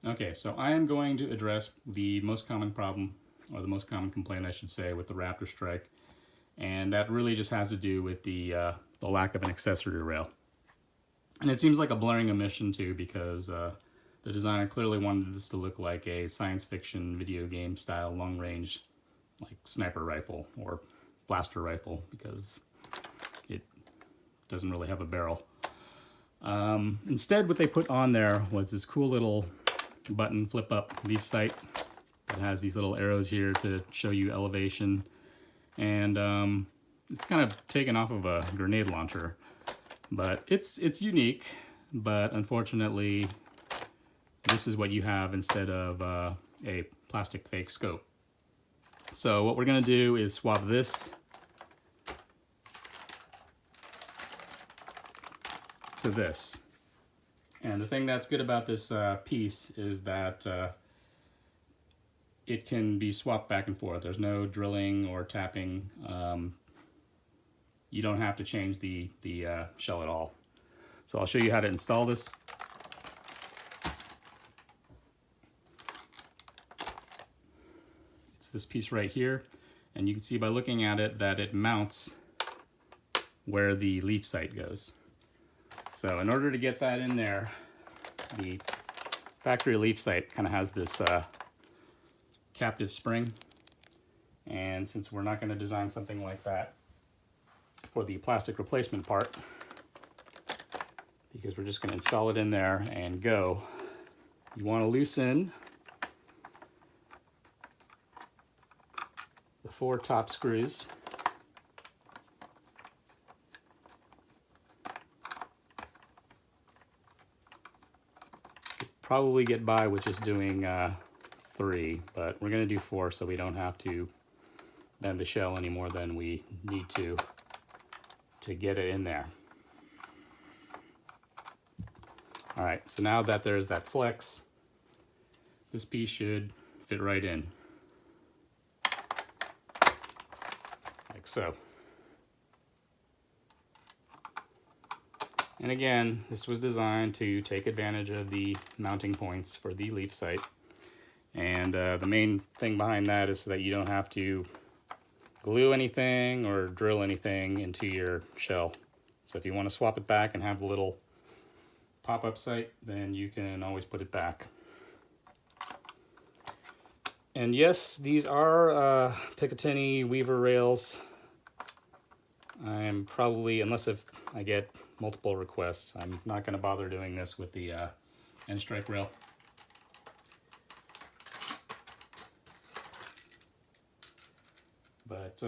Okay, so I am going to address the most common problem, or the most common complaint I should say, with the RaptorStrike, and that really just has to do with the lack of an accessory rail. And it seems like a blaring omission too, because the designer clearly wanted this to look like a science fiction video game style long range, like sniper rifle or blaster rifle, because it doesn't really have a barrel. Instead, what they put on there was this cool little button flip up leaf sight that has these little arrows here to show you elevation, and it's kind of taken off of a grenade launcher, but it's unique. But unfortunately, this is what you have instead of a plastic fake scope. So what we're going to do is swap this to this. And the thing that's good about this piece is that it can be swapped back and forth. There's no drilling or tapping. You don't have to change the shell at all. So I'll show you how to install this. It's this piece right here, and you can see by looking at it that it mounts where the leaf sight goes. So in order to get that in there, the factory leaf sight kind of has this captive spring, and since we're not going to design something like that for the plastic replacement part, because we're just going to install it in there and go, you want to loosen the 4 top screws. Probably get by with just doing 3, but we're going to do 4 so we don't have to bend the shell any more than we need to get it in there. All right, so now that there's that flex, this piece should fit right in, like so. And again, this was designed to take advantage of the mounting points for the leaf sight. And the main thing behind that is so that you don't have to glue anything or drill anything into your shell. So if you want to swap it back and have the little pop-up sight, then you can always put it back. And yes, these are Picatinny Weaver rails. I'm probably, unless if I get multiple requests, I'm not going to bother doing this with the N-Strike rail. But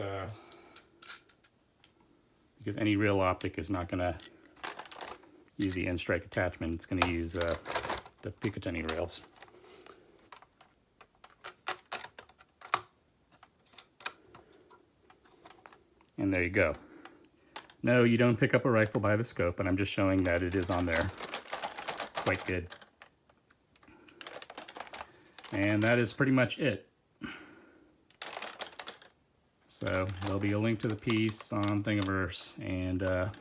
because any real optic is not going to use the N-Strike attachment, it's going to use the Picatinny rails. And there you go. No, you don't pick up a rifle by the scope, and I'm just showing that it is on there. Quite good. And that is pretty much it. So there'll be a link to the piece on Thingiverse, and I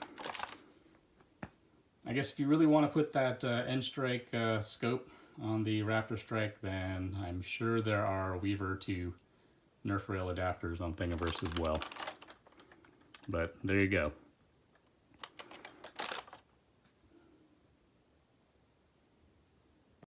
guess if you really want to put that N-Strike scope on the RaptorStrike, then I'm sure there are Weaver to Nerf rail adapters on Thingiverse as well. But there you go.